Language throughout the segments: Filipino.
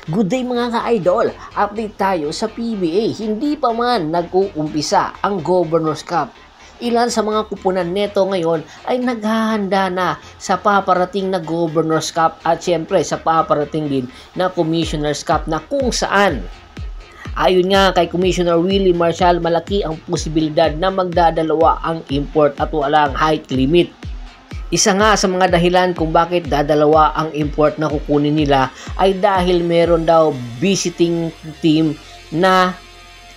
Good day mga ka-idol! Update tayo sa PBA. Hindi pa man nag-uumpisa ang Governors Cup. Ilan sa mga kupunan neto ngayon ay naghahanda na sa paparating na Governors Cup at syempre sa paparating din na Commissioners Cup na kung saan ayon nga kay Commissioner Willie Marcial, malaki ang posibilidad na magdadalawa ang import at walang height limit. Isa nga sa mga dahilan kung bakit dadalawa ang import na kukunin nila ay dahil meron daw visiting team na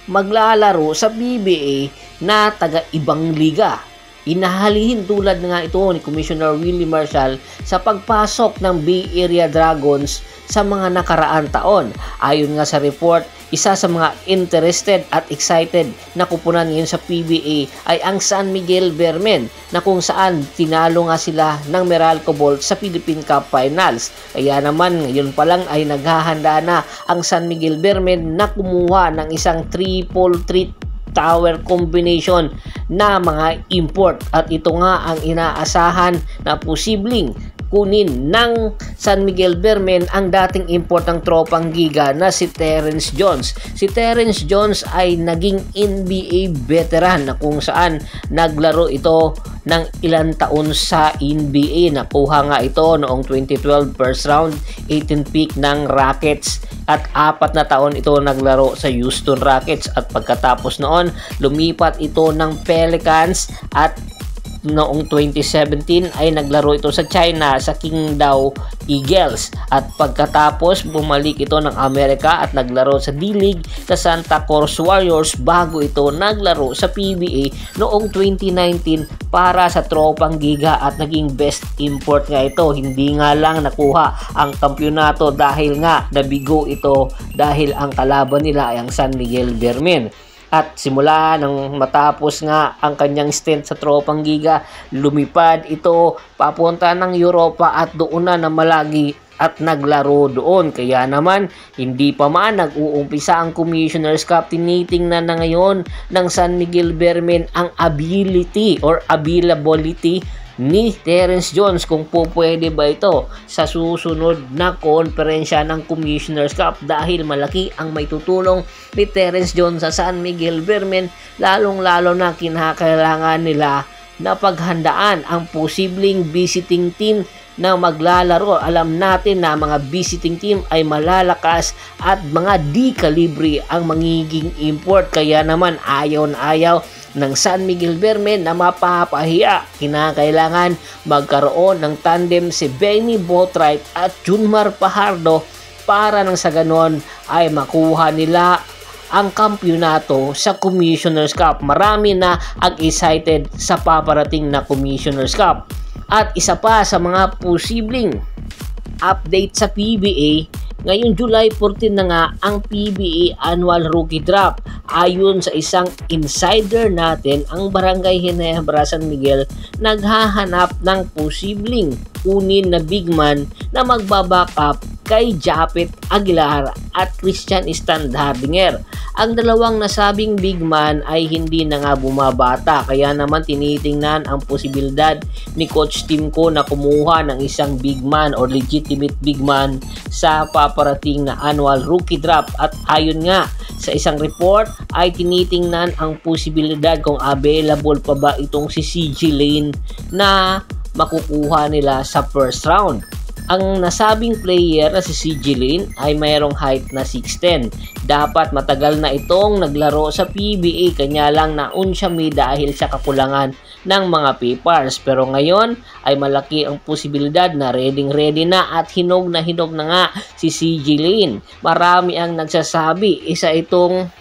maglalaro sa PBA na taga-ibang liga. Inahalihin tulad nga ito ni Commissioner Willie Marcial sa pagpasok ng Bay Area Dragons sa mga nakaraan taon. Ayon nga sa report, isa sa mga interested at excited na kupunan ngayon sa PBA ay ang San Miguel Bearmen na kung saan tinalo nga sila ng Meralco Bolt sa Philippine Cup Finals. Kaya naman ngayon pa lang ay naghahanda na ang San Miguel Bearmen na kumuha ng isang triple threat tower combination na mga import at ito nga ang inaasahan na posibleng kunin ng San Miguel Bearmen ang dating import ng tropang giga na si Terrence Jones. Si Terrence Jones ay naging NBA veteran na kung saan naglaro ito ng ilang taon sa NBA. Nakuha nga ito noong 2012 first round, 18 pick ng Rockets at 4 na taon ito naglaro sa Houston Rockets at pagkatapos noon lumipat ito ng Pelicans at noong 2017 ay naglaro ito sa China sa Qingdao Eagles at pagkatapos bumalik ito ng Amerika at naglaro sa D-League sa Santa Cruz Warriors bago ito naglaro sa PBA noong 2019 para sa tropang giga at naging best import nga ito. Hindi nga lang nakuha ang kampyonato dahil nga nabigo ito dahil ang kalaban nila ay ang San Miguel Bearmen. At simula nang matapos nga ang kanyang stint sa tropang giga, lumipad ito papunta ng Europa at doon na namalagi at naglaro doon. Kaya naman hindi pa man nag-uumpisa ang Commissioners Cup, tinitingnan na ngayon ng San Miguel Bearmen ang ability or availability ni Terrence Jones kung pwede ba ito sa susunod na konferensya ng Commissioners Cup dahil malaki ang may tutulong ni Terrence Jones sa San Miguel Bearmen, lalong-lalo na kinakailangan nila na paghandaan ang posibleng visiting team na maglalaro. Alam natin na mga visiting team ay malalakas at mga D-calibre ang magiging import, kaya naman ayaw na ayaw ng San Miguel Bearmen na mapapahiya. Kinakailangan magkaroon ng tandem si Benny Boatwright at Junmar Fajardo para nang sa ganon ay makuha nila ang kampyonato sa Commissioners Cup. Marami na ang excited sa paparating na Commissioners Cup. At isa pa sa mga posibleng update sa PBA, ngayong July 14 na nga ang PBA Annual Rookie Draft. Ayon sa isang insider natin, ang Barangay Ginebra San Miguel naghahanap ng posibleng kunin na big man na magbaback up kay Japet Aguilar at Christian Standhardinger. Ang dalawang nasabing big man ay hindi na nga bumabata, kaya naman tinitingnan ang posibilidad ni Coach Timko na kumuha ng isang big man or legitimate big man sa paparating na annual rookie draft. At ayon nga sa isang report ay tinitingnan ang posibilidad kung available pa ba itong si CJ Lane na makukuha nila sa first round. Ang nasabing player na si CJ Lane ay mayroong height na 6'10". Dapat matagal na itong naglaro sa PBA, kanya lang naun siya dahil sa kakulangan ng mga papers. Pero ngayon ay malaki ang posibilidad na ready na at hinog na nga si CJ Lane. Marami ang nagsasabi isa itong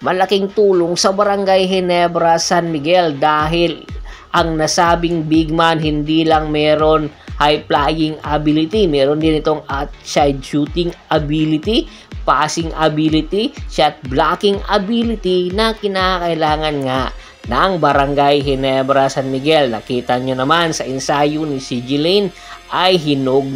malaking tulong sa Barangay Ginebra San Miguel dahil ang nasabing big man hindi lang meron high flying ability, meron din itong outside shooting ability, passing ability, shot blocking ability na kinakailangan nga ng Barangay Ginebra San Miguel. Nakita nyo naman sa ensayo ni CJ Lane ay hinog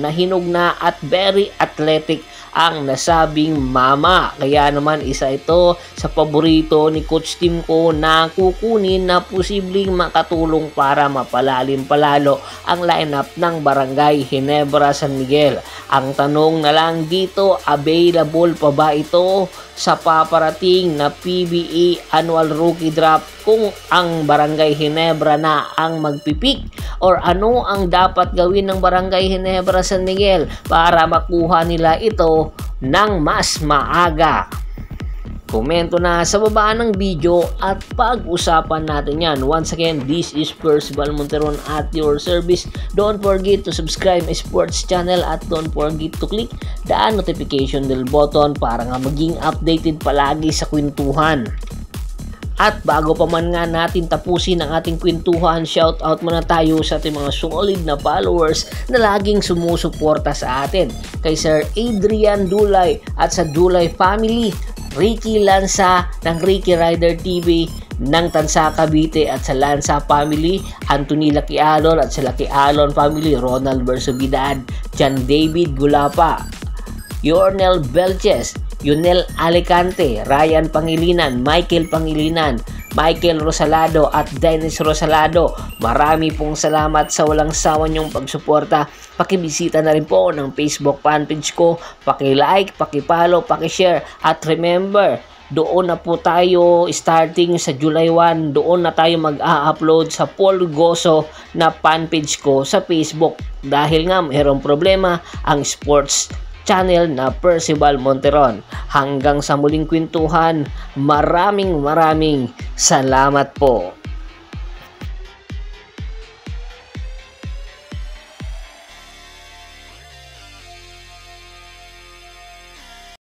na at very athletic ang nasabing mama. Kaya naman isa ito sa paborito ni Coach Tim ko na kukunin na posibleng makatulong para mapalalim palalo ang lineup ng Barangay Ginebra San Miguel. Ang tanong na lang dito, available pa ba ito sa paparating na PBA Annual Rookie Draft kung ang Barangay Ginebra na ang magpipik? Or ano ang dapat gawin ng Barangay Ginebra San Miguel para makuha nila ito ng mas maaga? Komento na sa baba ng video at pag-usapan natin yan. Once again, this is Percival Monteron at your service. Don't forget to subscribe my sports channel at don't forget to click the notification bell button para nga maging updated palagi sa kwentuhan. At bago pa man nga natin tapusin ang ating kwentuhan, shoutout muna tayo sa ating mga solid na followers na laging sumusuporta sa atin. Kay Sir Adrian Dulay at sa Dulay Family, Ricky Lanza ng Ricky Rider TV ng Tansa Cavite at sa Lanza Family, Anthony Laquialon at sa Laquialon Family, Ronald Versobidad, John David Gulapa, Yornel Belches, Yunel Alicante, Ryan Pangilinan, Michael Pangilinan, Michael Rosalado at Dennis Rosalado. Marami pong salamat sa walang sawa niyong pagsuporta. Pakibisita na rin po ng Facebook fanpage ko. Paki-like, paki-follow, paki-share. At remember, doon na po tayo starting sa July 1. Doon na tayo mag-a-upload sa Paul Goso na fanpage ko sa Facebook. Dahil nga mayroong problema ang sports channel na Percival Monteron. Hanggang sa muling kwentuhan, maraming salamat po.